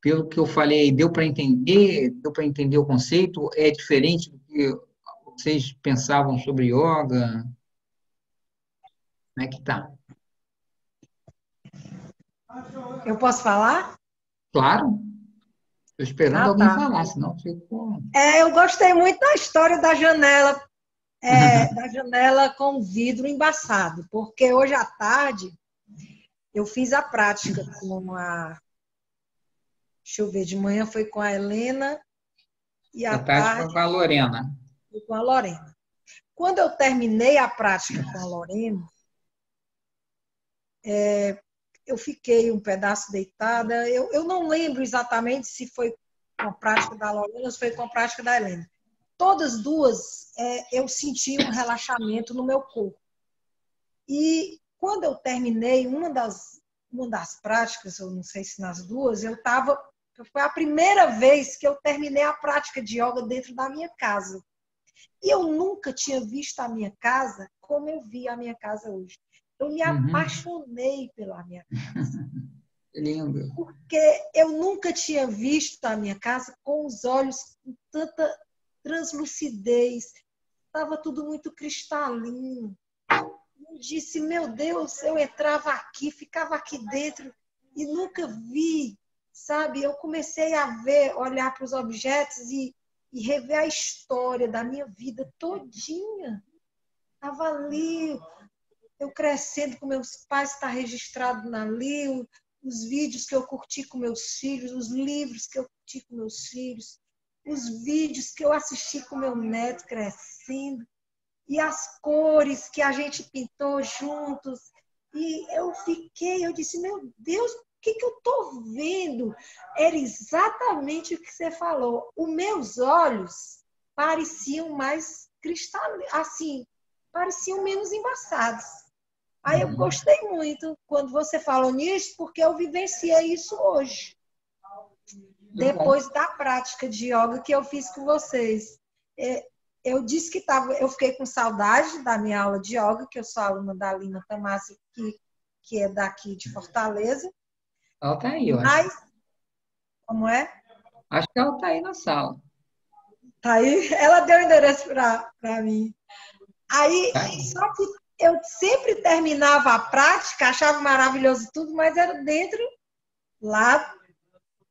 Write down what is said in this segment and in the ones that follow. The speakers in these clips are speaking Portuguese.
pelo que eu falei, deu para entender? Deu para entender o conceito? É diferente do que vocês pensavam sobre yoga? Como é que tá? Eu posso falar? Claro, estou esperando Ah, alguém tá. falar, senão fico. Eu gostei muito da história da janela com vidro embaçado, porque hoje à tarde eu fiz a prática deixa eu ver, de manhã foi com a Helena e à A Tati foi tarde com a Lorena. foi com a Lorena. Quando eu terminei a prática com a Lorena, eu fiquei um pedaço deitada. Eu não lembro exatamente se foi com a prática da Lorena ou se foi com a prática da Helena. Todas duas, eu senti um relaxamento no meu corpo. E quando eu terminei uma das práticas, eu não sei se nas duas, foi a primeira vez que eu terminei a prática de yoga dentro da minha casa. E eu nunca tinha visto a minha casa como eu vi a minha casa hoje. Eu me Uhum. apaixonei pela minha casa. Que lindo. Porque eu nunca tinha visto a minha casa com os olhos com tanta translucidez. Estava tudo muito cristalino. Eu disse, meu Deus, eu entrava aqui, ficava aqui dentro e nunca vi, sabe? Eu comecei a olhar para os objetos e rever a história da minha vida todinha. Estava ali, eu crescendo com meus pais, está registrado ali, os vídeos que eu curti com meus filhos, os livros que eu curti com meus filhos, os vídeos que eu assisti com meu neto crescendo, e as cores que a gente pintou juntos. E eu disse, meu Deus, o que eu estou vendo? Era exatamente o que você falou. Os meus olhos pareciam mais cristalinos, assim, pareciam menos embaçados. Aí eu Uhum. gostei muito quando você falou nisso, porque eu vivenciei isso hoje, Que bom. depois da prática de yoga que eu fiz com vocês. Eu disse que eu fiquei com saudade da minha aula de yoga, que eu sou aluna da Lina Tamasi, que é daqui de Fortaleza. Ela está aí, eu acho. Mas, como é? Acho que ela está aí na sala. Tá aí, ela deu o endereço para mim. Aí, Tá aí. só que eu sempre terminava a prática, achava maravilhoso tudo, mas era dentro lá,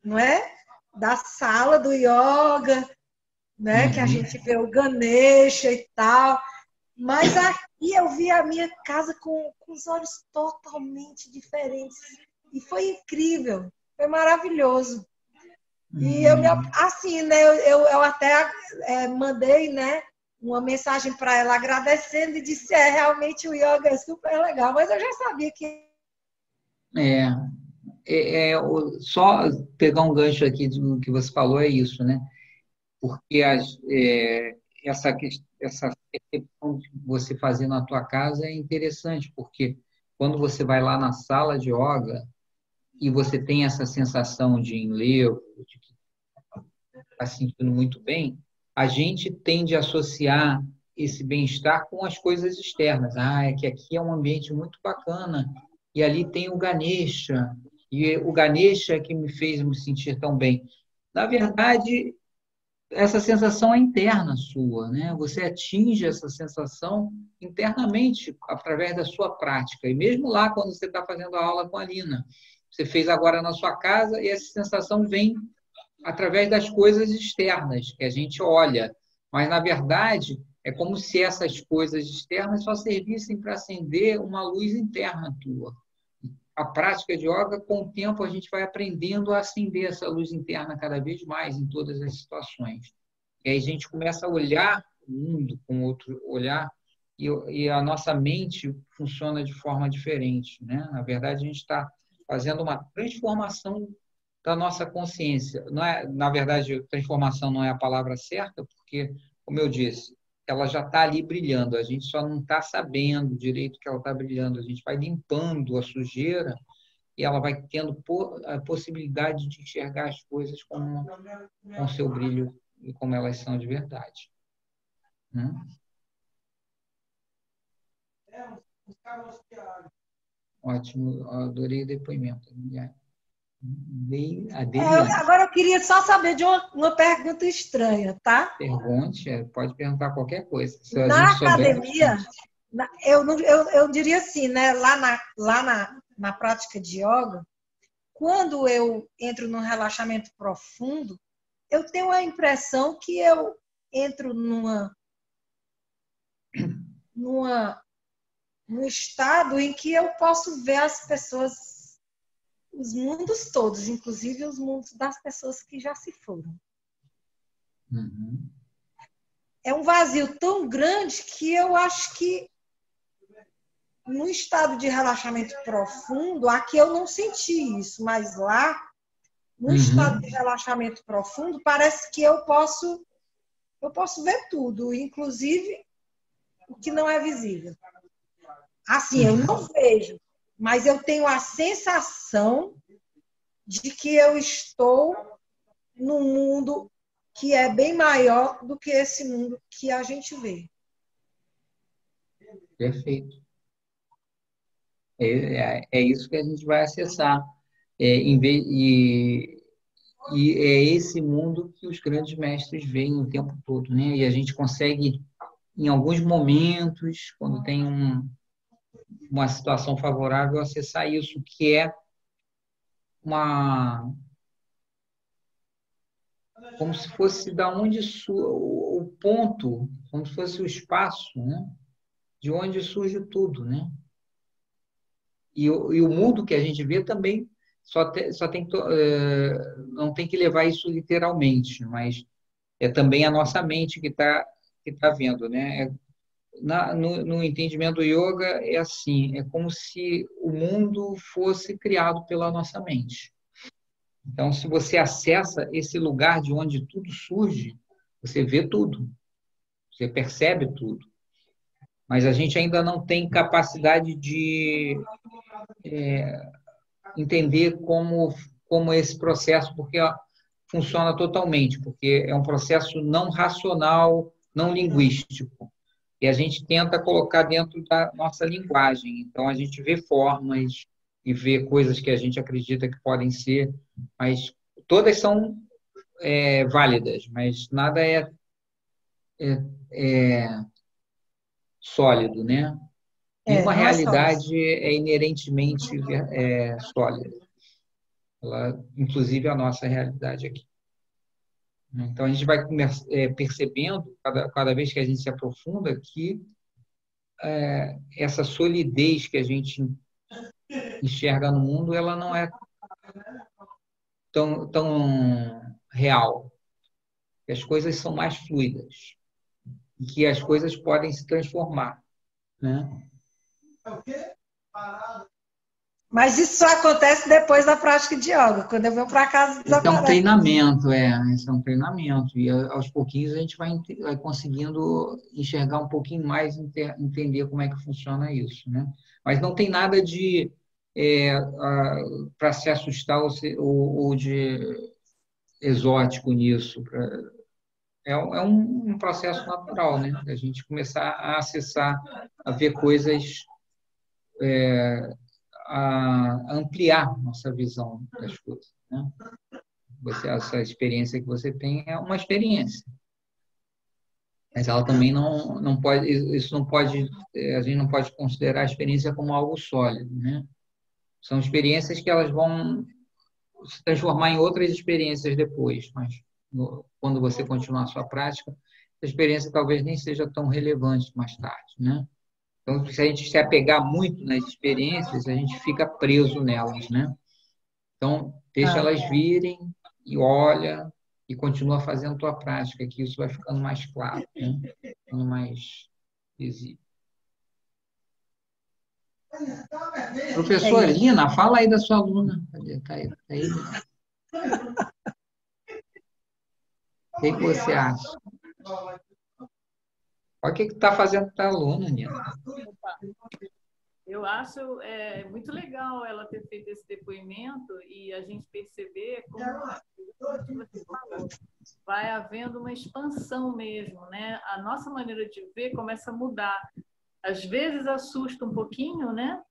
não é? Da sala do yoga, né? Que a Uhum. gente vê o Ganesha e tal. Mas aqui eu vi a minha casa com os olhos totalmente diferentes. E foi incrível, foi maravilhoso. E Uhum. assim, né, eu até mandei, né, uma mensagem para ela agradecendo e disse, realmente o yoga é super legal, mas eu já sabia que É, só pegar um gancho aqui do que você falou é isso, né? Porque essa percepção de você fazer na tua casa é interessante, porque quando você vai lá na sala de yoga e você tem essa sensação de enlevo, de que está se sentindo muito bem, a gente tende a associar esse bem-estar com as coisas externas. Ah, é que aqui é um ambiente muito bacana e ali tem o Ganesha, e o Ganesha é que me fez me sentir tão bem. Na verdade, essa sensação é interna sua, né? Você atinge essa sensação internamente através da sua prática. E mesmo lá, quando você está fazendo a aula com a Lina, você fez agora na sua casa e essa sensação vem através das coisas externas que a gente olha. Mas, na verdade, é como se essas coisas externas só servissem para acender uma luz interna tua. A prática de yoga, com o tempo, a gente vai aprendendo a acender essa luz interna cada vez mais em todas as situações. E aí a gente começa a olhar o mundo com outro olhar e a nossa mente funciona de forma diferente, né? Na verdade, a gente está fazendo uma transformação da nossa consciência. Não é, na verdade, transformação não é a palavra certa, porque, como eu disse, ela já está ali brilhando, a gente só não está sabendo direito que ela está brilhando, a gente vai limpando a sujeira e ela vai tendo a possibilidade de enxergar as coisas com o seu brilho e como elas são de verdade. Né? Ótimo, adorei o depoimento. Adeliane. Agora eu queria só saber de uma pergunta estranha, tá? Pergunte, pode perguntar qualquer coisa. Se a Na gente souber. academia, eu diria assim, né? Na prática de yoga, quando eu entro num relaxamento profundo, eu tenho a impressão que eu entro num estado em que eu posso ver as pessoas, os mundos todos, inclusive os mundos das pessoas que já se foram. Uhum. É um vazio tão grande que eu acho que no estado de relaxamento profundo, aqui eu não senti isso, mas lá, no estado de relaxamento profundo, parece que eu posso ver tudo, inclusive o que não é visível. Assim, eu não vejo, mas eu tenho a sensação de que eu estou num mundo que é bem maior do que esse mundo que a gente vê. Perfeito. É isso que a gente vai acessar. E é esse mundo que os grandes mestres veem o tempo todo, né? E a gente consegue, em alguns momentos, quando tem uma situação favorável, acessar isso, que é como se fosse da onde o ponto, como se fosse o espaço, né? De onde surge tudo, né? E o mundo que a gente vê também não tem que levar isso literalmente, mas é também a nossa mente que tá vendo, né? No entendimento do yoga é assim, é como se o mundo fosse criado pela nossa mente. Então, se você acessa esse lugar de onde tudo surge, você vê tudo, você percebe tudo. Mas a gente ainda não tem capacidade de entender como esse processo, porque funciona totalmente, porque é um processo não racional, não linguístico. E a gente tenta colocar dentro da nossa linguagem. Então, a gente vê formas e vê coisas que a gente acredita que podem ser, mas todas são válidas, mas nada é sólido, né? Nenhuma Não é só isso. realidade é inerentemente sólida. Inclusive a nossa realidade aqui. Então, a gente vai percebendo, cada vez que a gente se aprofunda, que essa solidez que a gente enxerga no mundo, ela não é tão real. Que as coisas são mais fluidas. E que as coisas podem se transformar. Né? Mas isso só acontece depois da prática de yoga. Quando eu venho para casa, Esse é um desaparece. treinamento, esse é um treinamento. E aos pouquinhos a gente vai conseguindo enxergar um pouquinho mais, entender como é que funciona isso, né? Mas não tem nada de para se assustar ou de exótico nisso. É um processo natural, né? A gente começar a acessar, a ver coisas, a ampliar nossa visão das coisas, né? Essa experiência que você tem é uma experiência, mas ela também não pode, isso não pode, a gente não pode considerar a experiência como algo sólido, né? São experiências que elas vão se transformar em outras experiências depois, mas quando você continuar a sua prática, a experiência talvez nem seja tão relevante mais tarde, né? Então, se a gente se apegar muito nas experiências, a gente fica preso nelas, né? Então, deixa Ah, elas virem e olha e continua fazendo a tua prática, que isso vai ficando mais claro, né? Ficando mais visível. é Professora isso. Lina, fala aí da sua aluna. Cadê? Tá aí, tá aí, né? O que você acha? Olha o que está fazendo com a tua aluna, Nina. Opa. Eu acho muito legal ela ter feito esse depoimento e a gente perceber como você falou, vai havendo uma expansão mesmo, né? A nossa maneira de ver começa a mudar. Às vezes assusta um pouquinho, né?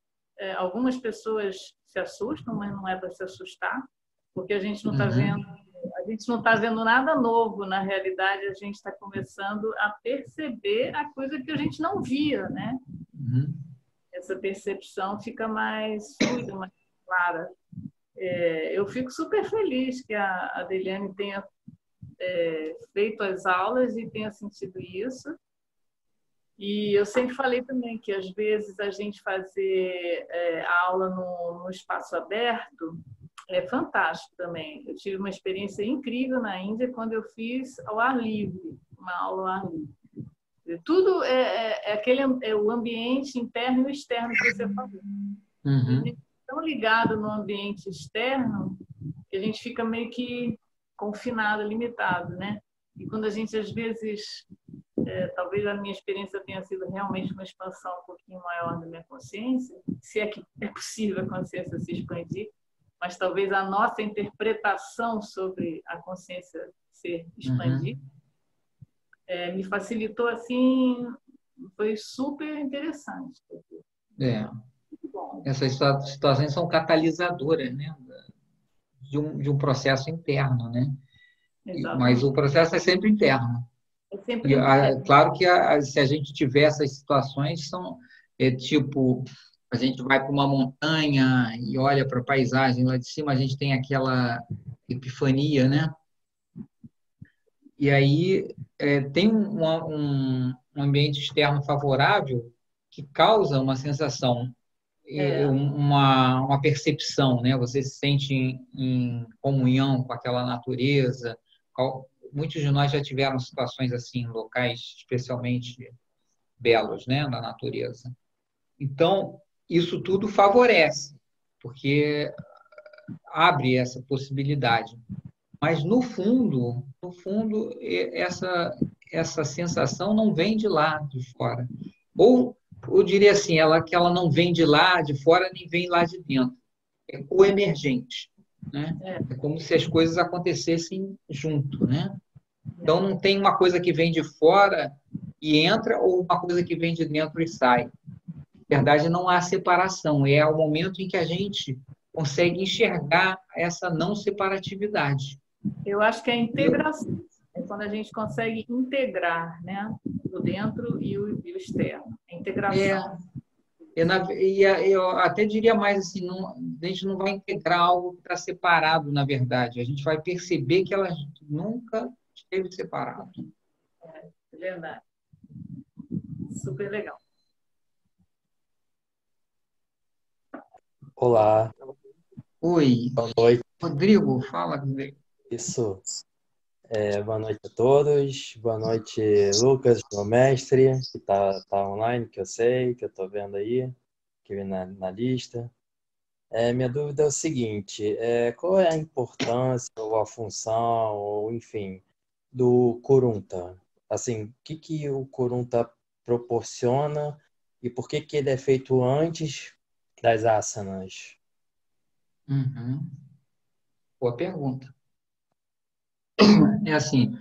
Algumas pessoas se assustam, mas não é para se assustar. porque a gente não está vendo, a gente não está vendo nada novo. Na realidade, a gente está começando a perceber a coisa que a gente não via, né? Essa percepção fica mais fluida, mais clara. Eu fico super feliz que a Adeliane tenha feito as aulas e tenha sentido isso. E eu sempre falei também que, às vezes, a gente fazer a aula no espaço aberto é fantástico também. Eu tive uma experiência incrível na Índia quando eu fiz ao ar livre, uma aula ao ar livre. Tudo é o ambiente interno e externo que você falou. A gente é tão ligado no ambiente externo que a gente fica meio que confinado, limitado, né? E quando a gente, às vezes, talvez a minha experiência tenha sido realmente uma expansão um pouquinho maior da minha consciência, se é que é possível a consciência se expandir, mas talvez a nossa interpretação sobre a consciência ser expandida me facilitou, assim, foi super interessante. Essas situações são catalisadoras, né? De um processo interno, né? Mas o processo é sempre interno. Claro que se a gente tiver essas situações, tipo, a gente vai para uma montanha e olha para a paisagem lá de cima, a gente tem aquela epifania, né? E aí tem um ambiente externo favorável que causa uma sensação, uma percepção, né? Você se sente em comunhão com aquela natureza. Muitos de nós já tiveram situações assim, em locais especialmente belos, né, na natureza. Então, isso tudo favorece, porque abre essa possibilidade. Mas, no fundo, essa sensação não vem de lá, de fora. Ou, eu diria assim, que ela não vem de lá, de fora, nem vem lá de dentro. É coemergente, né? É como se as coisas acontecessem junto, né? Então, não tem uma coisa que vem de fora e entra, ou uma coisa que vem de dentro e sai. Na verdade, não há separação. É o momento em que a gente consegue enxergar essa não separatividade. Eu acho que é a integração. É quando a gente consegue integrar, né? O dentro e o externo. A integração. Eu até diria mais assim, a gente não vai integrar algo que está separado, na verdade. A gente vai perceber que ela nunca esteve separado. É verdade. Super legal. Olá. Oi. Boa noite. Rodrigo, fala. Isso. Boa noite a todos. Boa noite, Lucas, meu mestre, que tá online, que eu sei, que eu estou vendo aí, que vem na lista. Minha dúvida é o seguinte, qual é a importância ou a função, ou enfim, do Kurunta? Assim, o que o Kurunta proporciona e por que ele é feito antes das asanas? Boa pergunta. É assim,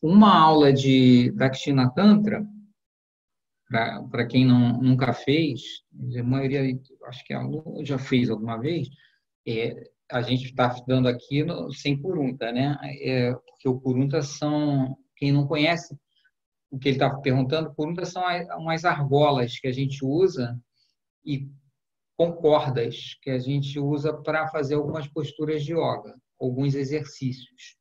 uma aula de Dakshina Tantra, para quem nunca fez, a maioria, acho que já fez alguma vez, a gente está dando aqui sem Kurunta, né? Porque o Kurunta quem não conhece o que ele está perguntando, Kurunta são umas argolas que a gente usa e com cordas que a gente usa para fazer algumas posturas de yoga, alguns exercícios.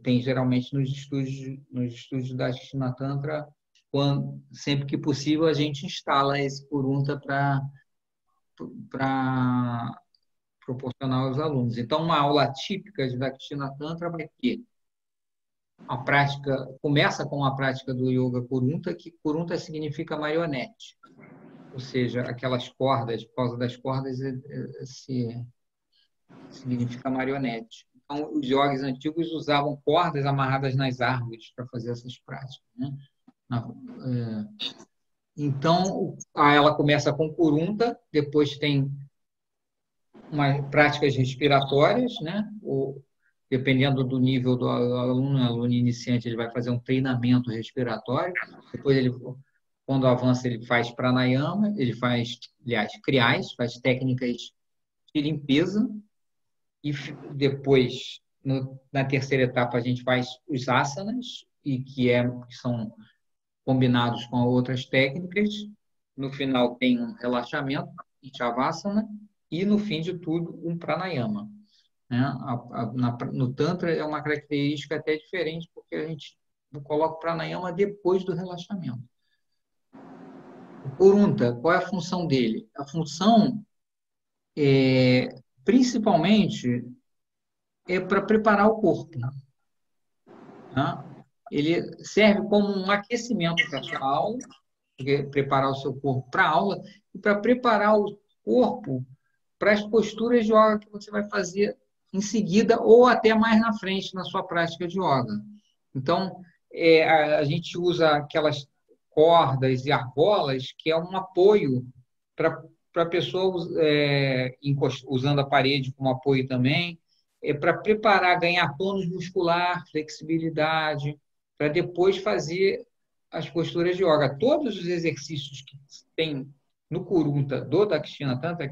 Tem geralmente nos estúdios da Dakshina Tantra, sempre que possível a gente instala esse Kurunta para proporcionar aos alunos. Então, uma aula típica de Dakshina Tantra vai ter a prática, começa com a prática do Yoga Kurunta, que Kurunta significa marionete, ou seja, aquelas cordas, por causa das cordas, significa marionete. Então, os yogis antigos usavam cordas amarradas nas árvores para fazer essas práticas, né? Então, ela começa com Kurunta, depois tem práticas respiratórias, né? Dependendo do nível do aluno iniciante, ele vai fazer um treinamento respiratório. Depois, quando avança, ele faz pranayama, ele faz, aliás, kriyas, faz técnicas de limpeza. depois, na terceira etapa, a gente faz os asanas, que são combinados com outras técnicas. No final tem um relaxamento, Shavasana, e no fim de tudo, um pranayama. Né? No Tantra é uma característica até diferente, porque a gente coloca o pranayama depois do relaxamento. O Purunta, qual é a função dele? A função, principalmente, é para preparar o corpo. Né? Ele serve como um aquecimento para a sua aula, preparar o seu corpo para a aula, e para preparar o corpo para as posturas de yoga que você vai fazer em seguida ou até mais na frente na sua prática de yoga. Então, a gente usa aquelas cordas e argolas que é um apoio para a pessoa, usando a parede como apoio também, para preparar, ganhar tônus muscular, flexibilidade, para depois fazer as posturas de yoga. Todos os exercícios que tem no Kurunta, do Dakshina Tantra,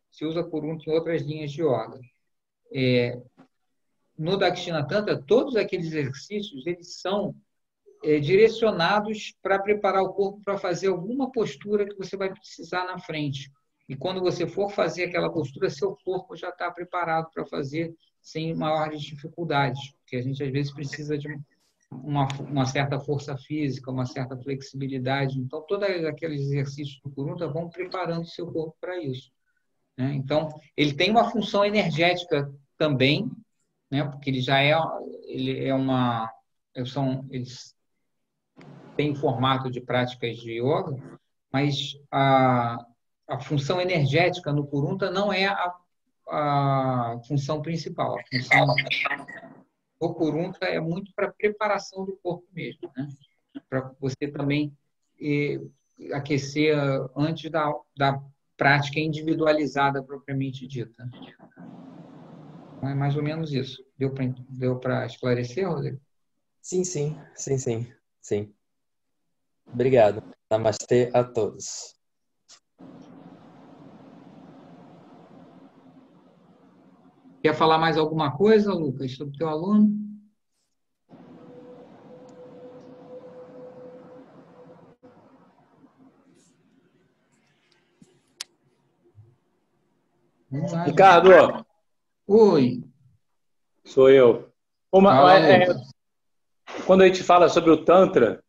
se usa Kurunta em outras linhas de yoga. No Dakshina Tantra, todos aqueles exercícios eles são direcionados para preparar o corpo para fazer alguma postura que você vai precisar na frente. E quando você for fazer aquela postura, seu corpo já está preparado para fazer sem maiores dificuldades, porque a gente às vezes precisa de uma certa força física, uma certa flexibilidade. Então, todos aqueles exercícios do Kurunta vão preparando o seu corpo para isso. Né? Então, ele tem uma função energética também, né? Porque eles têm formato de práticas de yoga, mas a função energética no Kurunta não é a função principal. A função do Kurunta é muito para a preparação do corpo mesmo, né? Para você também aquecer antes da prática individualizada propriamente dita. Então, é mais ou menos isso. Deu para esclarecer, Rodrigo? Sim. Obrigado. Namastê a todos. Quer falar mais alguma coisa, Lucas, sobre o teu aluno? Ricardo. Oi. Sou eu. Quando a gente fala sobre o Tantra,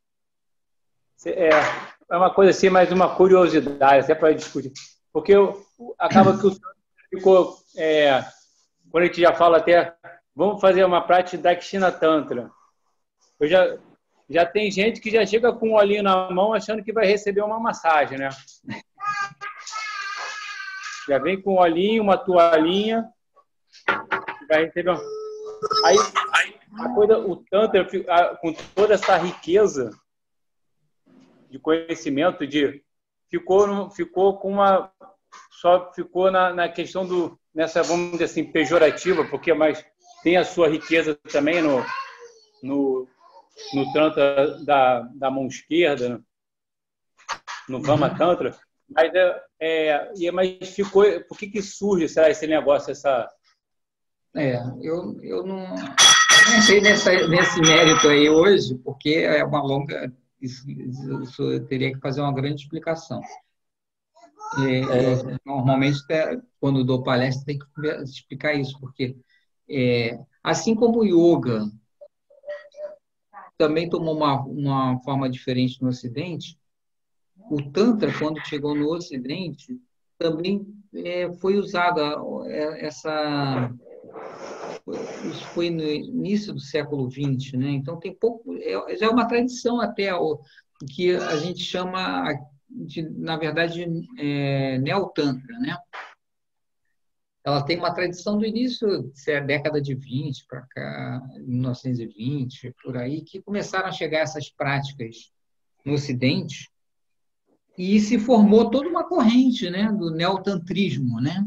é uma coisa assim, mais uma curiosidade, até para discutir. Porque acaba que o Tantra ficou... quando a gente já fala até, vamos fazer uma prática da Dakshina Tantra. Já tem gente que já chega com um olhinho na mão achando que vai receber uma massagem, né? Já vem com um olhinho, uma toalhinha, vai receber Aí o Tantra, com toda essa riqueza de conhecimento, ficou na questão nessa, vamos dizer assim, pejorativa, porque tem a sua riqueza também no Tantra da mão esquerda, no Vama Tantra, mas ficou... Por que surge, será, esse negócio, eu não entrei nesse mérito aí hoje, porque é uma longa... Isso eu teria que fazer uma grande explicação. Normalmente, quando dou palestra, tem que explicar isso, porque assim como o yoga também tomou uma forma diferente no Ocidente, o Tantra, quando chegou no Ocidente, também foi usado isso foi no início do século XX, né? Então tem pouco, já é uma tradição até o que a gente chama na verdade, Neo-Tantra, né? Ela tem uma tradição do início da década de 20 para cá, 1920, por aí, que começaram a chegar essas práticas no Ocidente e se formou toda uma corrente, né, do neotantrismo, né?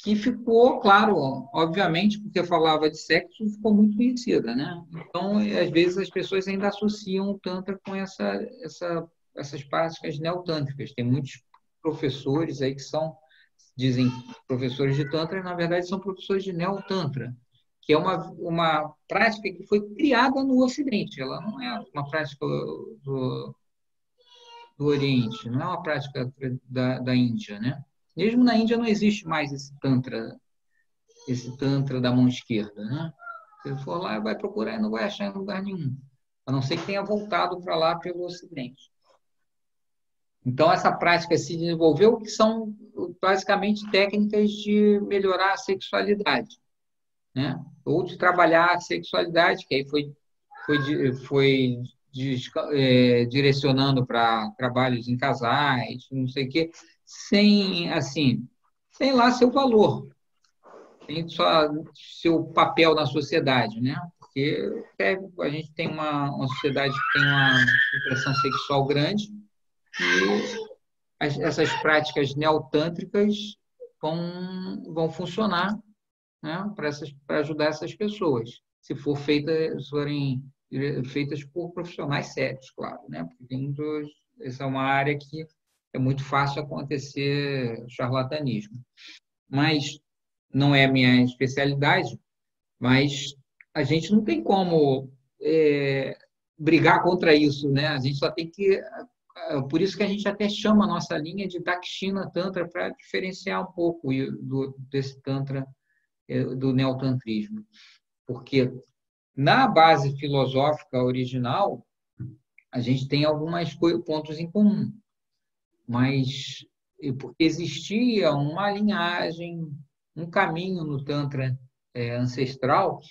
Que ficou, claro, obviamente, porque falava de sexo, ficou muito conhecida, né? Então, às vezes, as pessoas ainda associam o Tantra com essas práticas neotântricas. Tem muitos professores aí que são dizem professores de Tantra, na verdade são professores de Neo-Tantra, que é uma prática que foi criada no Ocidente. Ela não é uma prática do Oriente, não é uma prática da Índia, né? Mesmo na Índia não existe mais esse Tantra da mão esquerda, né? Se for lá, vai procurar e não vai achar em lugar nenhum, a não ser que tenha voltado para lá pelo Ocidente. Então, essa prática se desenvolveu, que são basicamente técnicas de melhorar a sexualidade, né? Ou de trabalhar a sexualidade, que aí foi direcionando para trabalhos em casais, não sei o quê, sem lá seu valor, sem só seu papel na sociedade, né? Porque a gente tem uma sociedade que tem uma repressão sexual grande e essas práticas neotântricas vão funcionar, né, para ajudar essas pessoas, se forem feitas por profissionais sérios, claro, né? Porque essa é uma área que é muito fácil acontecer charlatanismo. Mas não é a minha especialidade, mas a gente não tem como brigar contra isso, né? A gente só tem que... Por isso que a gente até chama a nossa linha de Dakshina Tantra, para diferenciar um pouco desse Tantra, do neotantrismo. Porque na base filosófica original, a gente tem alguns pontos em comum, mas existia uma linhagem, um caminho no Tantra ancestral que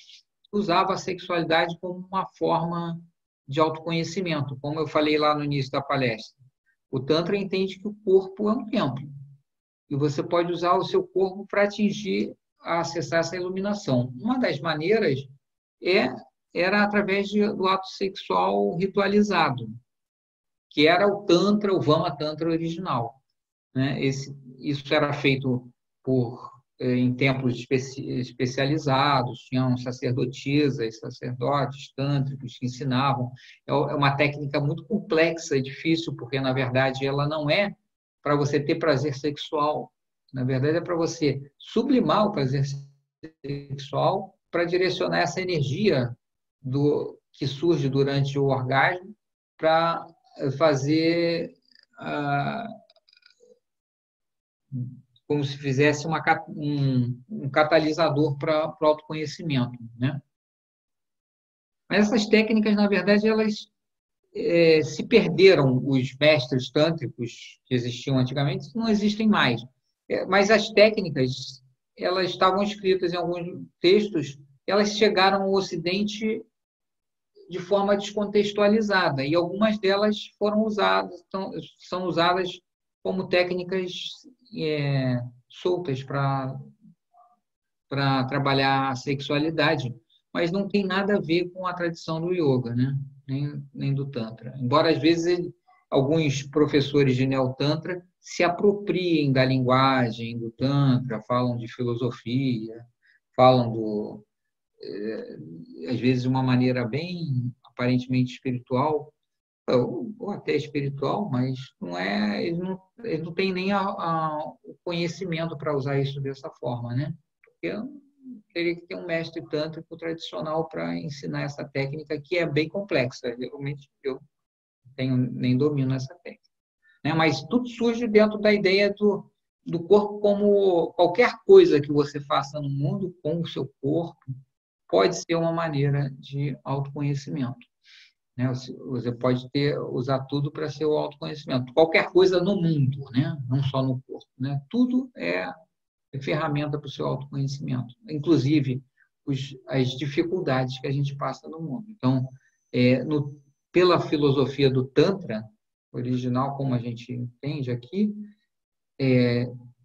usava a sexualidade como uma forma de autoconhecimento. Como eu falei lá no início da palestra, o Tantra entende que o corpo é um templo e você pode usar o seu corpo para acessar essa iluminação. Uma das maneiras era através do ato sexual ritualizado, que era o Tantra, o Vama Tantra original, né? Isso era feito em templos especializados, tinham sacerdotisas, sacerdotes tântricos que ensinavam. É uma técnica muito complexa e difícil, porque, na verdade, ela não é para você ter prazer sexual. Na verdade, é para você sublimar o prazer sexual para direcionar essa energia que surge durante o orgasmo para fazer como se fizesse um catalisador para o autoconhecimento, né? Mas essas técnicas, na verdade, elas se perderam. Os mestres tântricos que existiam antigamente não existem mais. Mas as técnicas, elas estavam escritas em alguns textos, elas chegaram ao Ocidente de forma descontextualizada, e algumas delas são usadas como técnicas soltas para trabalhar a sexualidade, mas não tem nada a ver com a tradição do yoga, né? Nem do Tantra. Embora, às vezes, alguns professores de Neo-Tantra se apropriem da linguagem do Tantra, falam de filosofia, falam às vezes, de uma maneira bem aparentemente espiritual, ou até espiritual, mas eles não têm nem o conhecimento para usar isso dessa forma, né? Porque teria que ter um mestre tântrico tradicional para ensinar essa técnica, que é bem complexa. Realmente, eu nem domino essa técnica, né? Mas tudo surge dentro da ideia do corpo como qualquer coisa que você faça no mundo com o seu corpo pode ser uma maneira de autoconhecimento, né? Você pode usar tudo para ser o autoconhecimento. Qualquer coisa no mundo, né? Não só no corpo, né? Tudo é ferramenta para o seu autoconhecimento, inclusive as dificuldades que a gente passa no mundo. Então, pela filosofia do Tantra original, como a gente entende aqui,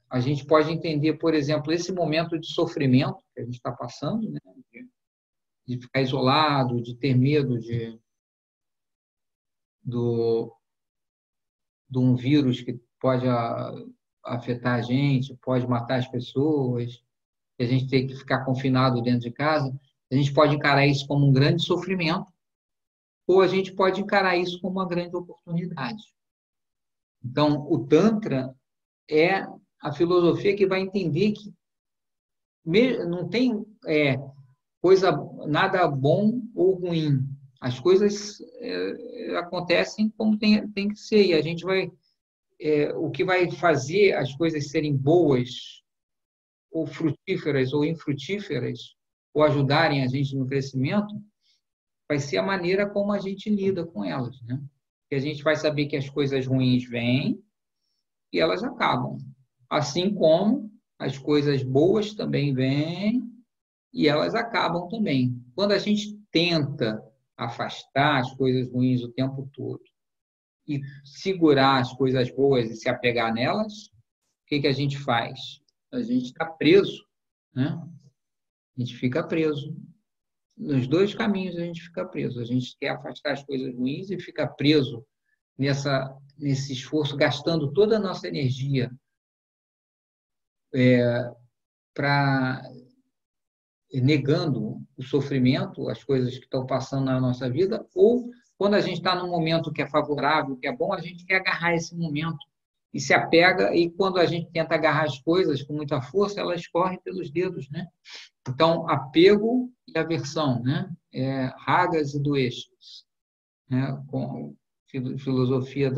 a gente pode entender, por exemplo, esse momento de sofrimento que a gente está passando, né? De ficar isolado, de ter medo de um vírus que pode afetar a gente, pode matar as pessoas, que a gente tem que ficar confinado dentro de casa. A gente pode encarar isso como um grande sofrimento, ou a gente pode encarar isso como uma grande oportunidade. Então, o Tantra é a filosofia que vai entender que não tem nada bom ou ruim. As coisas acontecem como tem que ser. E a gente vai... o que vai fazer as coisas serem boas, ou frutíferas, ou infrutíferas, ou ajudarem a gente no crescimento, vai ser a maneira como a gente lida com elas, né? Que a gente vai saber que as coisas ruins vêm e elas acabam. Assim como as coisas boas também vêm e elas acabam também. Quando a gente tenta afastar as coisas ruins o tempo todo e segurar as coisas boas e se apegar nelas, o que a gente faz? A gente está preso, né? A gente fica preso. Nos dois caminhos a gente fica preso. A gente quer afastar as coisas ruins e fica preso nesse esforço, gastando toda a nossa energia negando o sofrimento, as coisas que estão passando na nossa vida, ou quando a gente está num momento que é favorável, que é bom, a gente quer agarrar esse momento e se apega, e quando a gente tenta agarrar as coisas com muita força, elas escorrem pelos dedos, né? Então, apego e aversão, né? Ragas e doeshas, né? Com filosofia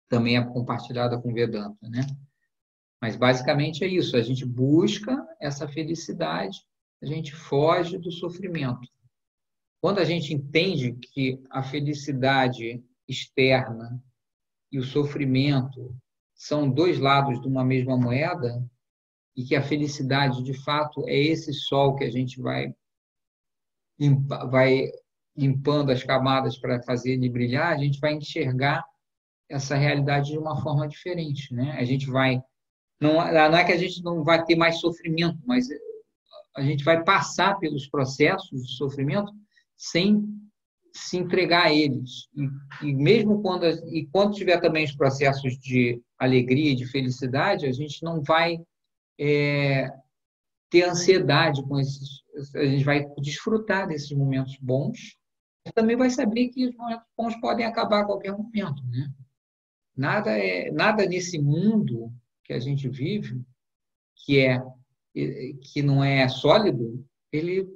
também é compartilhada com Vedanta, né? Mas, basicamente, é isso. A gente busca essa felicidade, a gente foge do sofrimento. Quando a gente entende que a felicidade externa e o sofrimento são dois lados de uma mesma moeda, e que a felicidade, de fato, é esse sol que a gente vai limpando as camadas para fazer ele brilhar, a gente vai enxergar essa realidade de uma forma diferente, né? A gente vai... Não é que a gente não vai ter mais sofrimento, mas a gente vai passar pelos processos de sofrimento sem se entregar a eles. E mesmo quando tiver também os processos de alegria e de felicidade, a gente não vai ter ansiedade com esses... A gente vai desfrutar desses momentos bons, e também vai saber que os momentos bons podem acabar a qualquer momento, né? Nada nesse mundo que a gente vive, que não é sólido, ele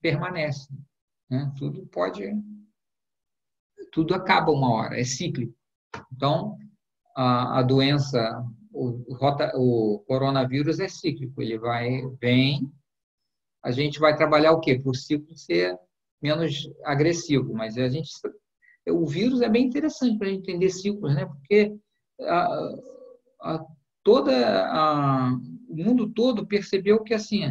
permanece, né? Tudo acaba uma hora, é cíclico. Então, a doença, o coronavírus é cíclico, ele vem, a gente vai trabalhar o quê? Para o ciclo ser menos agressivo, mas o vírus é bem interessante para a gente entender ciclos, né? Porque o mundo todo percebeu que assim,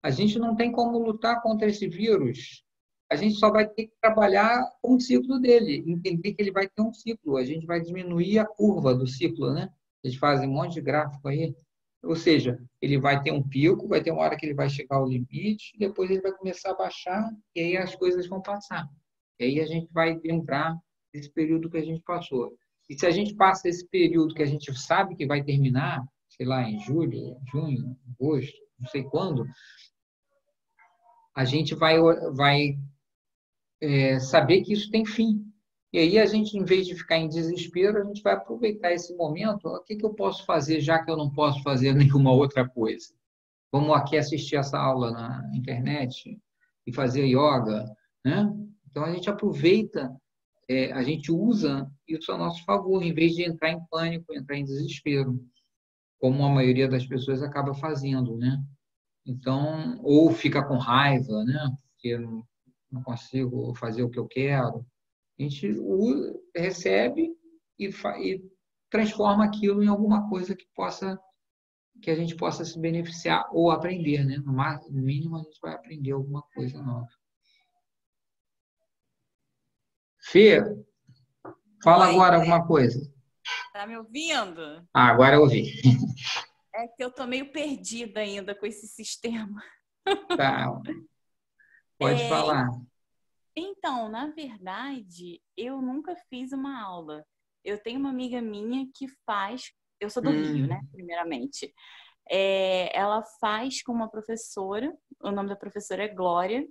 a gente não tem como lutar contra esse vírus, a gente só vai ter que trabalhar com o ciclo dele, entender que ele vai ter um ciclo, a gente vai diminuir a curva do ciclo, né? Eles fazem um monte de gráfico aí, ou seja, ele vai ter um pico, vai ter uma hora que ele vai chegar ao limite, depois ele vai começar a baixar, e aí as coisas vão passar. E aí a gente vai lembrar desse período que a gente passou. E se a gente passa esse período que a gente sabe que vai terminar, sei lá, em julho, junho, agosto, não sei quando, a gente vai saber que isso tem fim. E aí a gente, em vez de ficar em desespero, a gente vai aproveitar esse momento. O que eu posso fazer, já que eu não posso fazer nenhuma outra coisa? Vamos aqui assistir essa aula na internet e fazer yoga, né? Então, a gente aproveita, a gente usa isso a nosso favor, em vez de entrar em pânico, entrar em desespero, como a maioria das pessoas acaba fazendo, né? Então, ou fica com raiva, né? Porque eu não consigo fazer o que eu quero. A gente recebe e transforma aquilo em alguma coisa que a gente possa se beneficiar ou aprender, né? No mínimo, a gente vai aprender alguma coisa nova. Fê, fala agora alguma coisa. Tá me ouvindo? Agora eu ouvi. É que eu tô meio perdida ainda com esse sistema. Tá. Pode falar. Então, na verdade, eu nunca fiz uma aula. Eu tenho uma amiga minha que faz... Eu sou do Rio, né? Primeiramente. Ela faz com uma professora. O nome da professora é Glória.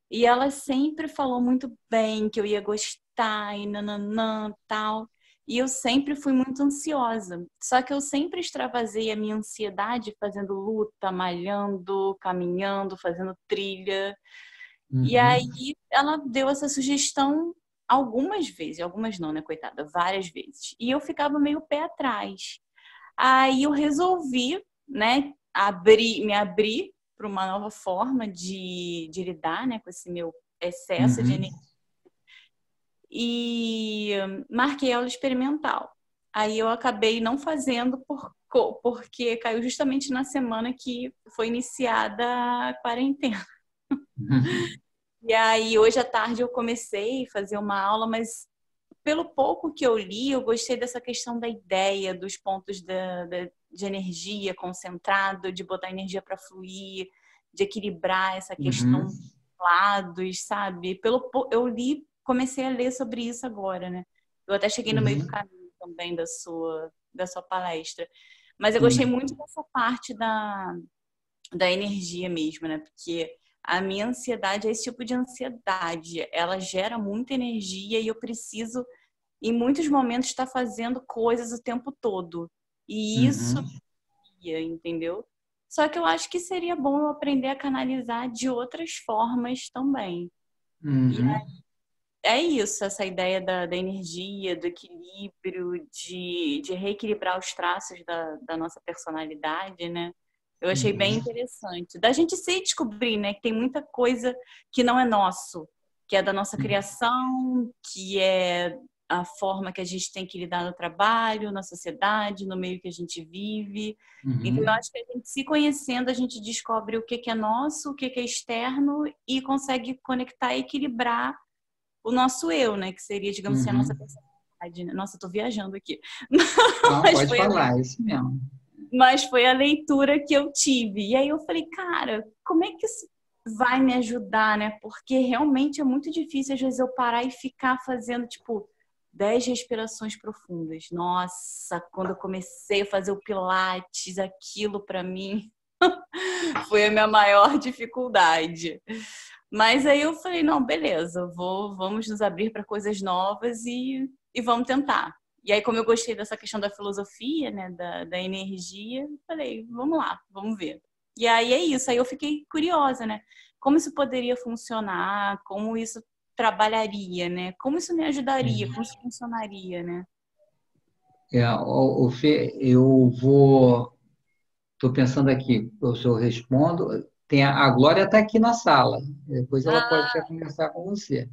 E ela sempre falou muito bem que eu ia gostar e nananã, tal. E eu sempre fui muito ansiosa. Só que eu sempre extravasei a minha ansiedade fazendo luta, malhando, caminhando, fazendo trilha. E Uhum. aí ela deu essa sugestão algumas vezes, algumas não, né, coitada, várias vezes. E eu ficava meio pé atrás. Aí eu resolvi, né, me abrir para uma nova forma de lidar, né, com esse meu excesso de Uhum. energia. E marquei aula experimental. Aí eu acabei não fazendo porque caiu justamente na semana que foi iniciada a quarentena. E aí hoje à tarde eu comecei a fazer uma aula, mas pelo pouco que eu li, eu gostei dessa questão da ideia, dos pontos de energia concentrado, de botar energia para fluir, de equilibrar essa questão Uhum. dos lados, sabe? Eu li, comecei a ler sobre isso agora, né? Eu até cheguei no meio do Uhum. caminho também da sua palestra. Mas eu gostei Sim. muito dessa parte da energia mesmo, né? Porque a minha ansiedade é esse tipo de ansiedade. Ela gera muita energia e eu preciso, em muitos momentos, estar fazendo coisas o tempo todo. E isso, Uhum. entendeu? Só que eu acho que seria bom eu aprender a canalizar de outras formas também. E Uhum. é isso, essa ideia da energia, do equilíbrio, de reequilibrar os traços da nossa personalidade, né? Eu achei bem Uhum. interessante. Da gente se descobrir, né? Que tem muita coisa que não é nosso, que é da nossa criação, que é a forma que a gente tem que lidar no trabalho, na sociedade, no meio que a gente vive. Então, eu Uhum. acho que a gente se conhecendo, a gente descobre o que que é nosso, o que que é externo e consegue conectar e equilibrar o nosso eu, né? Que seria, digamos assim, a nossa Uhum. personalidade, né? Nossa, eu tô viajando aqui. Não, Mas pode foi a falar, é isso mesmo. mas foi a leitura que eu tive. E aí eu falei, cara, como é que isso vai me ajudar, né? Porque realmente é muito difícil, às vezes, eu parar e ficar fazendo, tipo, 10 respirações profundas. Nossa, quando eu comecei a fazer o Pilates, aquilo para mim foi a minha maior dificuldade. Mas aí eu falei, não, beleza, vamos nos abrir para coisas novas e vamos tentar. E aí, como eu gostei dessa questão da filosofia, né, da energia, eu falei, vamos lá, vamos ver. E aí é isso, aí eu fiquei curiosa, né? Como isso poderia funcionar, como isso trabalharia, né? Como isso me ajudaria, como isso funcionaria, né? O Fê, eu vou. Estou pensando aqui, se eu respondo. Tem a Glória está aqui na sala, depois ela pode Ah, até conversar com você.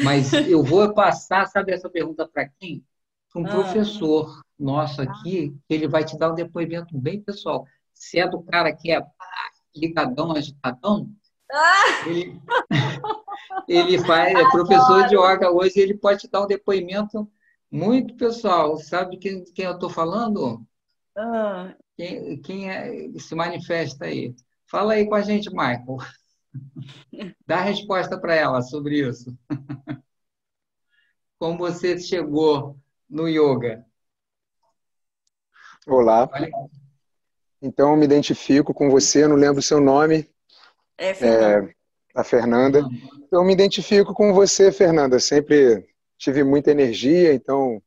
Mas eu vou passar, sabe, essa pergunta para quem? Para um ah, professor nosso aqui, que ele vai te dar um depoimento bem pessoal. Se é do cara que é ligadão, agitadão, ah, ele, ele faz, é professor de yoga hoje, ele pode te dar um depoimento muito pessoal. Sabe quem eu estou falando? ah. Quem se manifesta aí? Fala aí com a gente, Michael. Dá a resposta para ela sobre isso. Como você chegou no yoga? Olá, Olha. então eu me identifico com você, eu não lembro o seu nome, É, Fernanda. a Fernanda. Então, eu me identifico com você, Fernanda. Sempre tive muita energia, então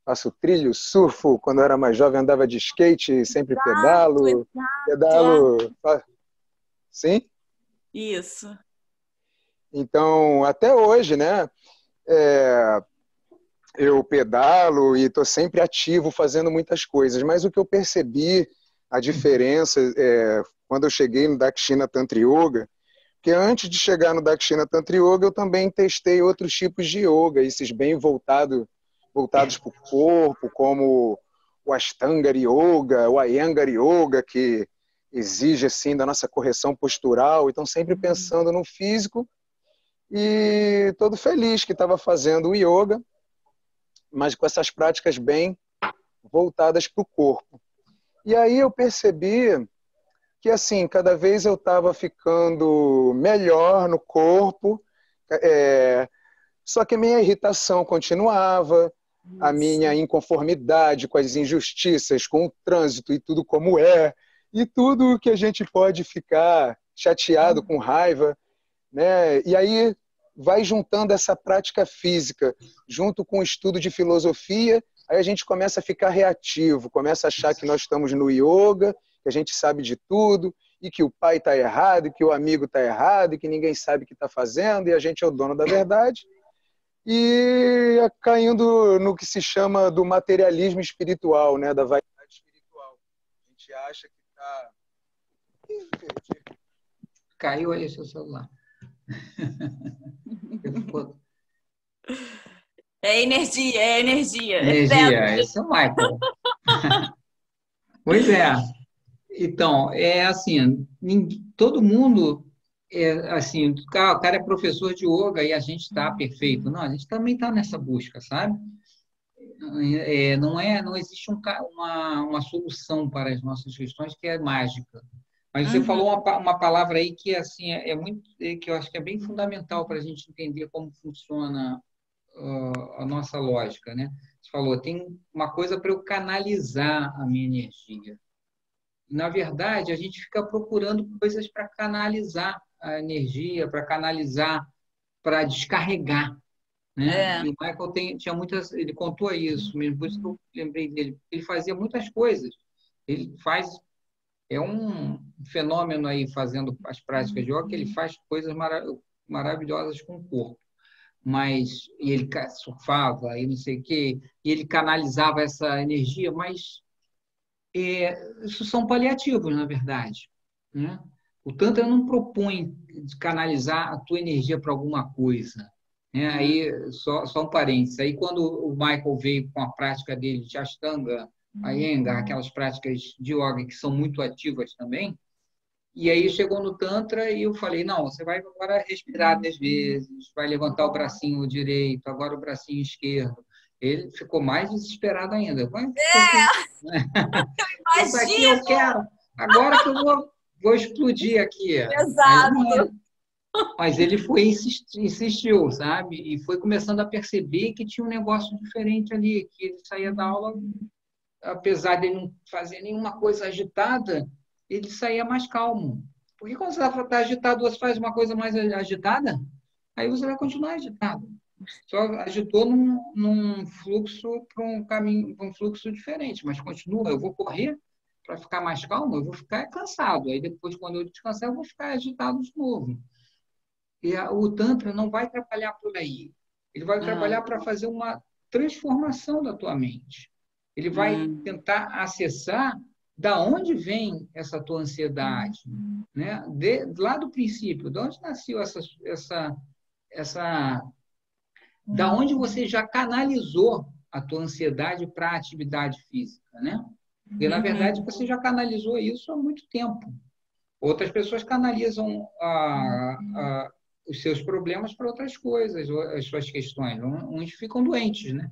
faço trilho, surfo. Quando eu era mais jovem, andava de skate, sempre Exato, pedalo. exato. Pedalo, sim? Isso. Então, até hoje, né? é, eu pedalo e estou sempre ativo, fazendo muitas coisas. Mas o que eu percebi, a diferença, quando eu cheguei no Dakshina Tantra Yoga, porque antes de chegar no Dakshina Tantra Yoga, eu também testei outros tipos de yoga, esses bem voltados para o corpo, como o Ashtanga Yoga, o Iyengar Yoga, que exige assim da nossa correção postural. Então, sempre pensando no físico e todo feliz que estava fazendo o yoga, mas com essas práticas bem voltadas para o corpo. E aí eu percebi que assim, cada vez eu estava ficando melhor no corpo, só que a minha irritação continuava, a Isso. minha inconformidade com as injustiças, com o trânsito e tudo como é, e tudo que a gente pode ficar chateado, com raiva, né? E aí vai juntando essa prática física junto com o estudo de filosofia aí a gente começa a ficar reativo, começa a achar que nós estamos no yoga, que a gente sabe de tudo, e que o pai está errado, e que o amigo está errado, e que ninguém sabe o que está fazendo, e a gente é o dono da verdade, e caindo no que se chama do materialismo espiritual, né? Da vaidade espiritual. A gente acha que está... Caiu aí o seu celular. É energia, é energia. Energia, esse é o Michael. Pois é. Então, é assim, todo mundo, assim, o cara é professor de yoga e a gente está perfeito. Não, a gente também está nessa busca, sabe? Não existe uma solução para as nossas questões que é mágica. Mas você falou uma palavra aí que assim que eu acho que é bem fundamental para a gente entender como funciona a nossa lógica, né? Você falou, tem uma coisa para eu canalizar a minha energia. Na verdade, a gente fica procurando coisas para canalizar a energia, para canalizar, para descarregar, né? E o Michael tinha muitas, ele contou isso mesmo, por isso que eu lembrei dele. Ele fazia muitas coisas. Ele faz um fenômeno aí fazendo as práticas de yoga, que ele faz coisas maravilhosas com o corpo. Mas e ele surfava e não sei o quê, e ele canalizava essa energia, mas isso são paliativos, na verdade, né? O Tantra não propõe de canalizar a tua energia para alguma coisa, né? Aí, só um parênteses, aí quando o Michael veio com a prática dele de Ashtanga, Iyengar, aquelas práticas de yoga que são muito ativas também, e aí chegou no Tantra e eu falei, não, você vai agora respirar 10 vezes, vai levantar o bracinho direito, agora o bracinho esquerdo. Ele ficou mais desesperado ainda. Isso aqui eu quero, agora que eu vou explodir aqui. Exato. Mas ele foi insistiu, sabe? E foi começando a perceber que tinha um negócio diferente ali, que ele saía da aula, apesar de não fazer nenhuma coisa agitada, ele saía mais calmo. Porque quando você está agitado, você faz uma coisa mais agitada, aí você vai continuar agitado. Só agitou num fluxo para um caminho, para um fluxo diferente, mas continua. Eu vou correr para ficar mais calmo, eu vou ficar cansado. Aí depois, quando eu descansar, eu vou ficar agitado de novo. E o Tantra não vai trabalhar por aí. Ele vai trabalhar para fazer uma transformação da tua mente. Ele vai tentar acessar da onde vem essa tua ansiedade, né? Lá do princípio, de onde nasceu da onde você já canalizou a tua ansiedade para a atividade física, né? E, na verdade, você já canalizou isso há muito tempo. Outras pessoas canalizam os seus problemas para outras coisas, as suas questões. Uns ficam doentes, né?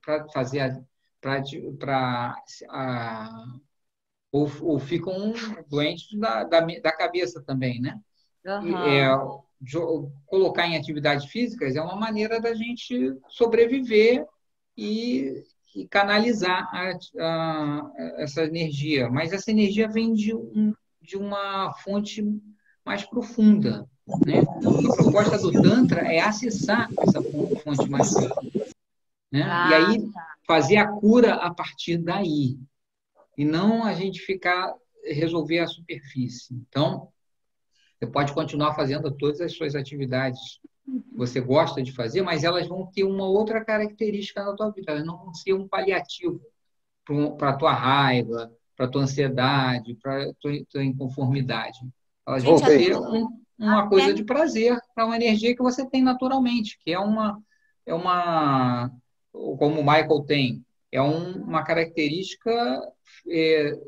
Para fazer ou ficam doentes da cabeça também, né? Colocar em atividades físicas é uma maneira da gente sobreviver e canalizar essa energia. Mas essa energia vem de uma fonte mais profunda, né? A proposta do Tantra é acessar essa fonte mais profunda, né? E aí fazer a cura a partir daí. E não a gente resolver a superfície. Então, você pode continuar fazendo todas as suas atividades que você gosta de fazer, mas elas vão ter uma outra característica na tua vida. Elas não vão ser um paliativo para a tua raiva, para a tua ansiedade, para a tua inconformidade. Elas vão ter uma coisa de prazer, para uma energia que você tem naturalmente, que é uma como o Michael tem, é uma característica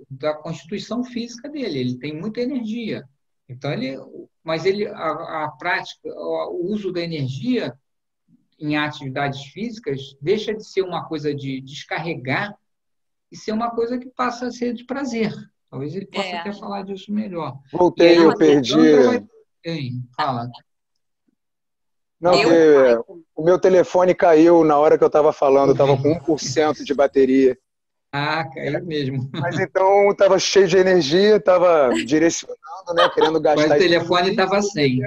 da constituição física dele. Ele tem muita energia. Então, a prática, o uso da energia em atividades físicas deixa de ser uma coisa de descarregar e ser uma coisa que passa a ser de prazer. Talvez ele possa até falar disso melhor. Voltei, eu perdi. Fala. Não, o meu telefone caiu na hora que eu estava falando, eu estava com 1% de bateria. Caiu mesmo. Mas então estava cheio de energia, estava direcionando, né, querendo gastar. Mas o telefone estava sem.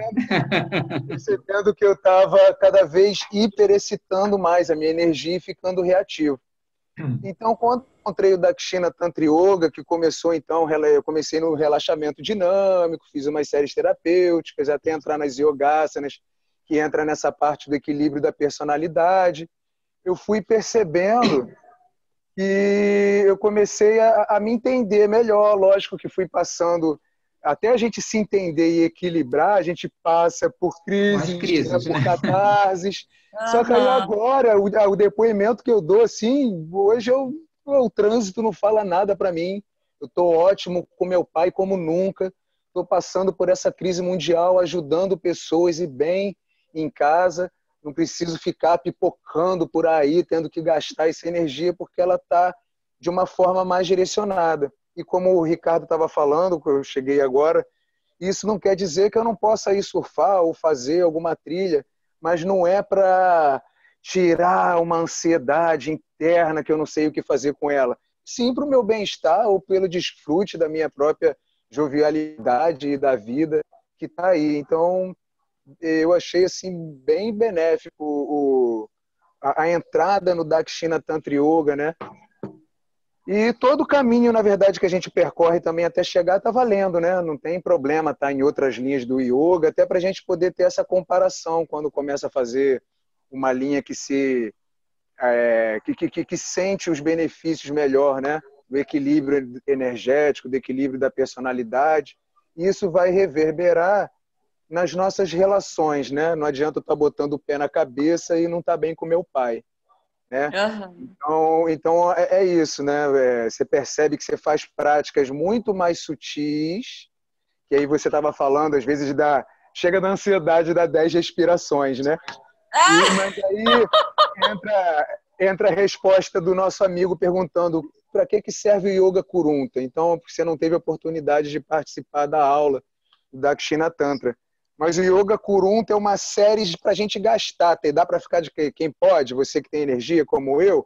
Percebendo que eu estava cada vez hiperexcitando mais a minha energia e ficando reativo. Então, quando encontrei o Dakshina Tantra Yoga, que começou, então, eu comecei no relaxamento dinâmico, fiz umas séries terapêuticas, até entrar nas yogasanas, que entra nessa parte do equilíbrio da personalidade. Eu fui percebendo que eu comecei a me entender melhor. Lógico que fui passando, até a gente se entender e equilibrar, a gente passa por crises, né, por catarses. Só que aí agora, o depoimento que eu dou, assim, hoje o trânsito não fala nada para mim. Eu estou ótimo com meu pai como nunca. Estou passando por essa crise mundial, ajudando pessoas e bem em casa. Não preciso ficar pipocando por aí, tendo que gastar essa energia, porque ela está de uma forma mais direcionada. E como o Ricardo estava falando, que eu cheguei agora, isso não quer dizer que eu não possa ir surfar ou fazer alguma trilha, mas não é para tirar uma ansiedade interna que eu não sei o que fazer com ela. Sim, para o meu bem-estar ou pelo desfrute da minha própria jovialidade e da vida que está aí. Então, eu achei assim bem benéfico a entrada no Dakshina Tantra Yoga, né? E todo o caminho, na verdade, que a gente percorre também até chegar está valendo, né? Não tem problema estar em outras linhas do yoga, até para a gente poder ter essa comparação quando começa a fazer uma linha que sente os benefícios melhor, né? Do equilíbrio energético, do equilíbrio da personalidade. E isso vai reverberar nas nossas relações, né? Não adianta eu estar botando o pé na cabeça e não estar bem com meu pai, né? Então é isso, né? Você percebe que você faz práticas muito mais sutis, que aí você estava falando, às vezes, chega da ansiedade das 10 respirações, né? Mas aí entra a resposta do nosso amigo perguntando para que serve o Yoga Kurunta. Então, você não teve a oportunidade de participar da aula do Dakshina Tantra. Mas o Yoga Kurunta é uma série para a gente gastar. Dá para ficar de quem pode, você que tem energia como eu,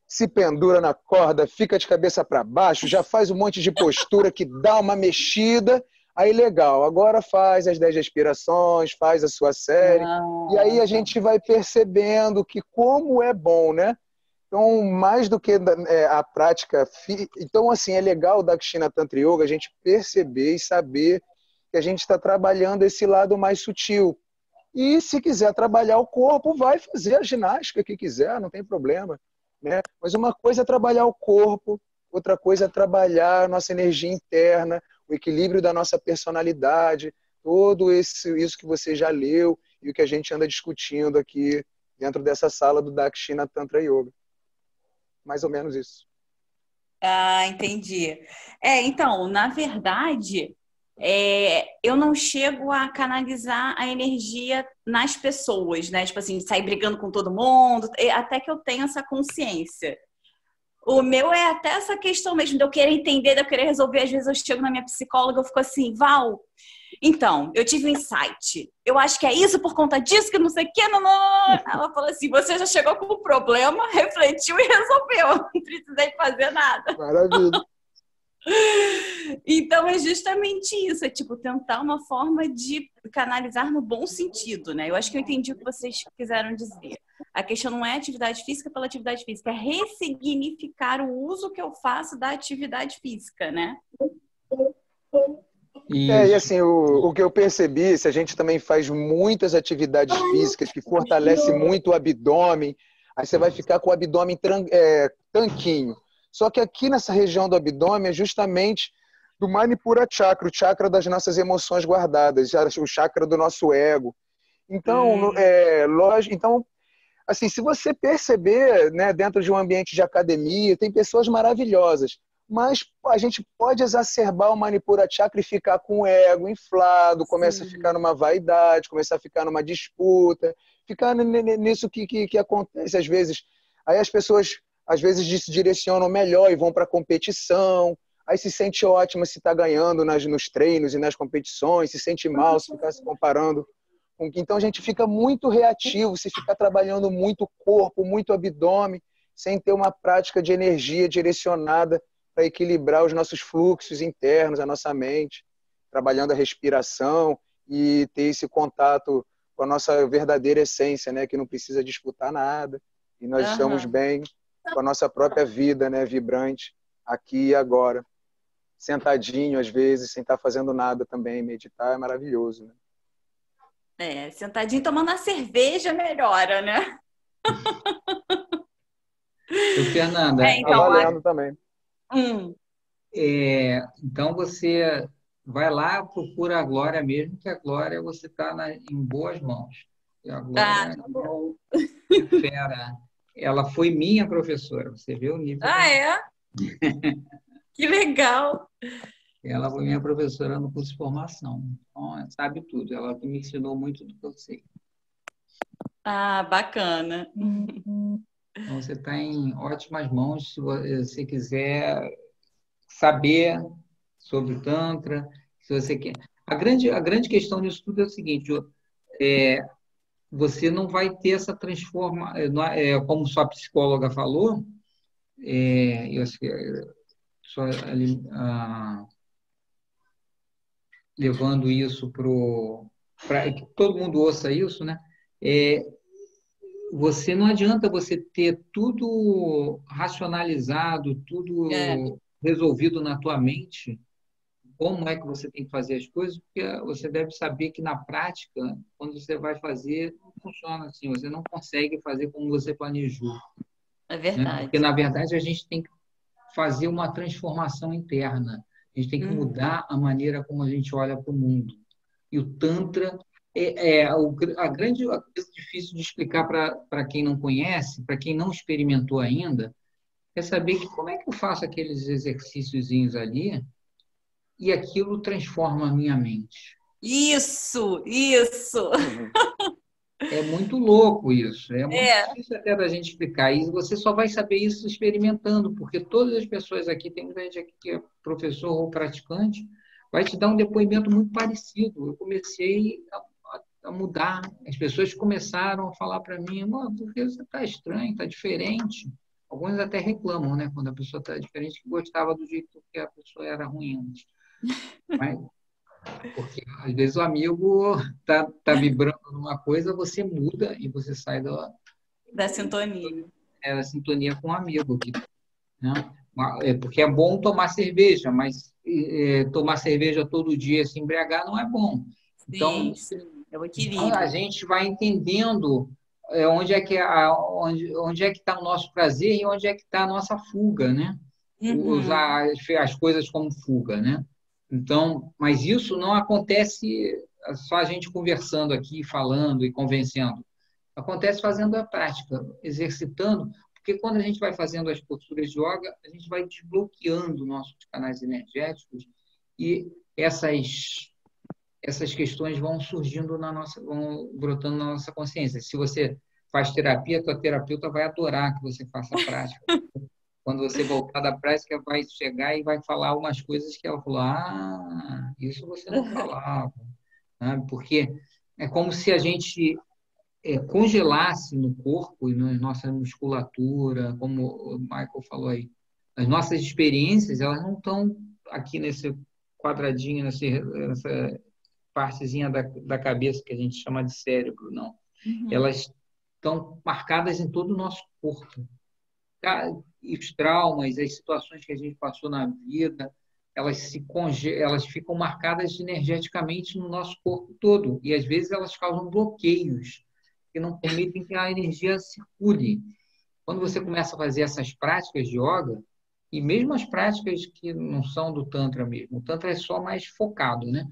se pendura na corda, fica de cabeça para baixo, já faz um monte de postura que dá uma mexida. Aí legal, agora faz as 10 respirações, faz a sua série. E aí a gente vai percebendo que como é bom, né? Então, mais do que a prática... Então, assim, é legal o Dakshina Tantra Yoga a gente perceber e saber que a gente está trabalhando esse lado mais sutil. E se quiser trabalhar o corpo, vai fazer a ginástica que quiser, não tem problema, né? Mas uma coisa é trabalhar o corpo, outra coisa é trabalhar a nossa energia interna, o equilíbrio da nossa personalidade, tudo isso que você já leu e o que a gente anda discutindo aqui dentro dessa sala do Dakshina Tantra Yoga. Mais ou menos isso. Ah, entendi. Então, na verdade, eu não chego a canalizar a energia nas pessoas, né? Tipo assim, sair brigando com todo mundo, até que eu tenho essa consciência. O meu é até essa questão mesmo de eu querer entender, de eu querer resolver. Às vezes eu chego na minha psicóloga, eu fico assim, Val, então, eu tive um insight. Eu acho que é isso por conta disso, que não sei o que. Não. Ela falou assim, você já chegou com o problema, refletiu e resolveu. Não precisei fazer nada. Maravilha. Então é justamente isso, é tipo tentar uma forma de canalizar no bom sentido, né? Eu acho que eu entendi o que vocês quiseram dizer. A questão não é atividade física pela atividade física, é ressignificar o uso que eu faço da atividade física, né? E assim, o que eu percebi, se a gente também faz muitas atividades físicas que fortalecem muito o abdômen, aí você vai ficar com o abdômen tanquinho. Só que aqui nessa região do abdômen é justamente do Manipura Chakra, o chakra das nossas emoções guardadas, o chakra do nosso ego. Então, lógico, então, assim, se você perceber, né, dentro de um ambiente de academia, tem pessoas maravilhosas, mas a gente pode exacerbar o Manipura Chakra e ficar com o ego inflado, começa a ficar numa vaidade, começa a ficar numa disputa, ficar nisso que acontece às vezes. Aí as pessoas às vezes se direcionam melhor e vão para a competição, aí se sente ótima se está ganhando nos treinos e nas competições, se sente mal se ficar se comparando. Então a gente fica muito reativo, se ficar trabalhando muito corpo, muito abdômen, sem ter uma prática de energia direcionada para equilibrar os nossos fluxos internos, a nossa mente, trabalhando a respiração e ter esse contato com a nossa verdadeira essência, né? Que não precisa disputar nada e nós estamos bem com a nossa própria vida, né, vibrante, aqui e agora. Sentadinho, às vezes, sem estar fazendo nada também. Meditar é maravilhoso, né? Sentadinho tomando a cerveja melhora, né? Fernanda, Tá valendo também. então você vai lá, procura a Glória mesmo, que a Glória você está em boas mãos. E a Glória Tá bom. é fera. Ela foi minha professora, você vê o nível. É? Que legal! Ela foi minha professora no curso de formação. Então, ela sabe tudo. Ela me ensinou muito do que eu sei. Bacana. Então, você está em ótimas mãos se você quiser saber sobre o Tantra. Se você quer. A grande questão disso tudo é o seguinte: você não vai ter essa transformação. Como sua psicóloga falou, eu acho que só ali, levando isso para que todo mundo ouça isso, né? Você não adianta você ter tudo racionalizado, tudo resolvido na tua mente, como é que você tem que fazer as coisas, porque você deve saber que na prática, quando você vai fazer, não funciona assim, você não consegue fazer como você planejou. É verdade. Né? Porque, na verdade, a gente tem que fazer uma transformação interna. A gente tem que mudar a maneira como a gente olha para o mundo. E o Tantra a coisa difícil de explicar para quem não conhece, para quem não experimentou ainda, é saber que como é que eu faço aqueles exercíciozinhos ali e aquilo transforma a minha mente. Isso! É muito louco isso. É muito difícil até da gente explicar. E você só vai saber isso experimentando, porque todas as pessoas aqui, tem muita gente aqui que é professor ou praticante, vai te dar um depoimento muito parecido. Eu comecei a mudar. As pessoas começaram a falar para mim, porque você está estranho, está diferente. Alguns até reclamam, né? Quando a pessoa está diferente, que gostava do jeito que a pessoa era ruim antes. Mas, porque às vezes o amigo tá vibrando numa coisa, você muda e você sai da sintonia. Da sintonia com o amigo aqui, né? Porque é bom tomar cerveja, mas tomar cerveja todo dia, se embriagar, não é bom. Então, é o equilíbrio. Então a gente vai entendendo onde é que está o nosso prazer e onde é que está a nossa fuga, né? Usar as coisas como fuga, né? Então, mas isso não acontece só a gente conversando aqui, falando e convencendo. Acontece fazendo a prática, exercitando, porque quando a gente vai fazendo as posturas de yoga, a gente vai desbloqueando nossos canais energéticos e essas questões vão surgindo vão brotando na nossa consciência. Se você faz terapia, tua terapeuta vai adorar que você faça a prática. Quando você voltar da prática, vai chegar e vai falar algumas coisas que ela falou, isso você não falava. Né? Porque é como se a gente congelasse no corpo e na nossa musculatura, como o Michael falou aí. As nossas experiências, elas não estão aqui nesse quadradinho, nessa partezinha da cabeça que a gente chama de cérebro, não. Elas estão marcadas em todo o nosso corpo. E os traumas, as situações que a gente passou na vida, elas ficam marcadas energeticamente no nosso corpo todo. E, às vezes, elas causam bloqueios que não permitem que a energia circule. Quando você começa a fazer essas práticas de yoga, e mesmo as práticas que não são do Tantra mesmo, o Tantra é só mais focado, né?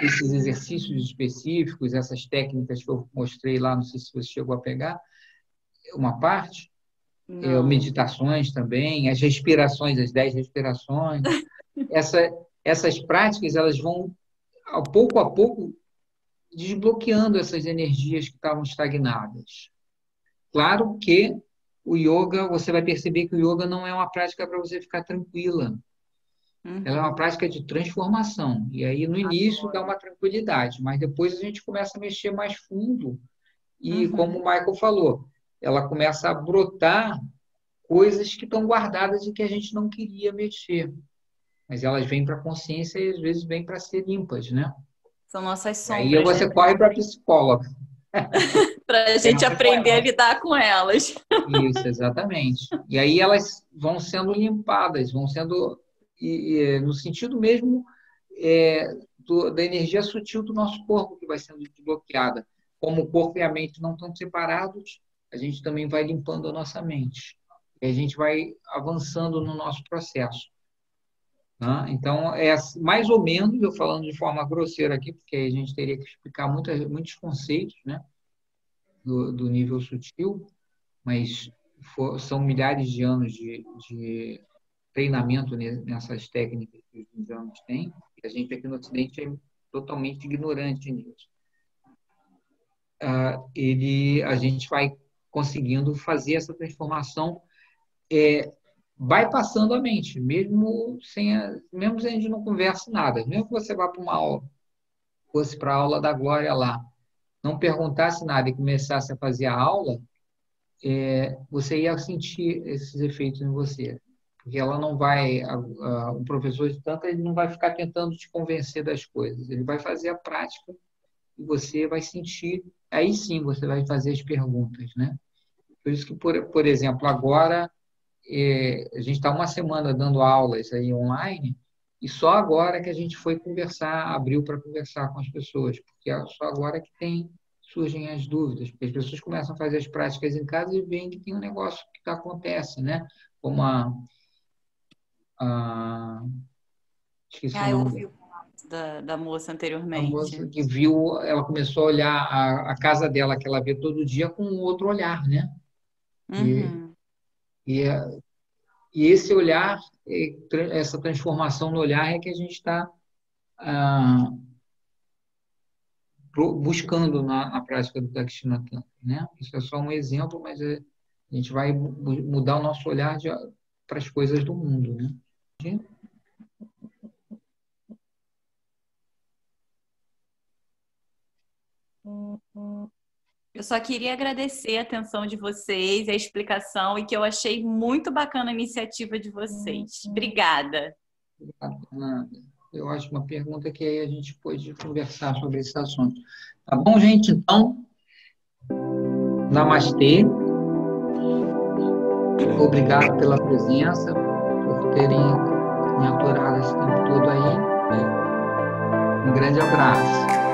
Esses exercícios específicos, essas técnicas que eu mostrei lá, não sei se você chegou a pegar, uma parte, meditações também, as respirações, as 10 respirações, essas práticas, elas vão, a pouco, desbloqueando essas energias que estavam estagnadas. Claro que o yoga, você vai perceber que o yoga não é uma prática para você ficar tranquila. Ela é uma prática de transformação. E aí, no início, dá uma tranquilidade, mas depois a gente começa a mexer mais fundo. E, como o Michael falou, ela começa a brotar coisas que estão guardadas e que a gente não queria mexer. Mas elas vêm para a consciência e, às vezes, vêm para ser limpas, né? São nossas sombras. Aí você corre para a psicóloga. Para a gente aprender a lidar com elas. Isso, exatamente. E aí elas vão sendo limpadas, vão sendo, no sentido mesmo da energia sutil do nosso corpo, que vai sendo desbloqueada. Como o corpo e a mente não estão separados, a gente também vai limpando a nossa mente. E a gente vai avançando no nosso processo. Né? Então, mais ou menos, eu falando de forma grosseira aqui, porque a gente teria que explicar muitos conceitos, né, do nível sutil, mas são milhares de anos de treinamento nessas técnicas que os indianos têm, e a gente aqui no Ocidente é totalmente ignorante nisso. A gente vai conseguindo fazer essa transformação, vai passando a mente, mesmo se a gente não converse nada, mesmo que você vá para uma aula, fosse para a aula da Glória lá, não perguntasse nada e começasse a fazer a aula, você ia sentir esses efeitos em você. Porque ela não vai, o professor de tanto, ele não vai ficar tentando te convencer das coisas, ele vai fazer a prática e você vai sentir, aí sim você vai fazer as perguntas, né? Por isso que, por exemplo, agora a gente está uma semana dando aulas aí online e só agora que a gente foi conversar, abriu para conversar com as pessoas, porque é só agora que surgem as dúvidas, porque as pessoas começam a fazer as práticas em casa e veem que tem um negócio que acontece, né? Como esqueci o Eu nome. ouvi o da moça anteriormente. A moça que viu, ela começou a olhar a casa dela, que ela vê todo dia, com outro olhar, né? Uhum. E esse olhar, essa transformação no olhar é que a gente está buscando na prática do Dakshinatana, né? Isso é só um exemplo, mas a gente vai mudar o nosso olhar para as coisas do mundo, né? Eu só queria agradecer a atenção de vocês, a explicação, e que eu achei muito bacana a iniciativa de vocês. Obrigada. Obrigado. Eu acho uma pergunta que aí a gente pode conversar sobre esse assunto. Tá bom, gente? Então, namastê. Obrigado pela presença, por terem me aturado esse tempo todo aí. Um grande abraço.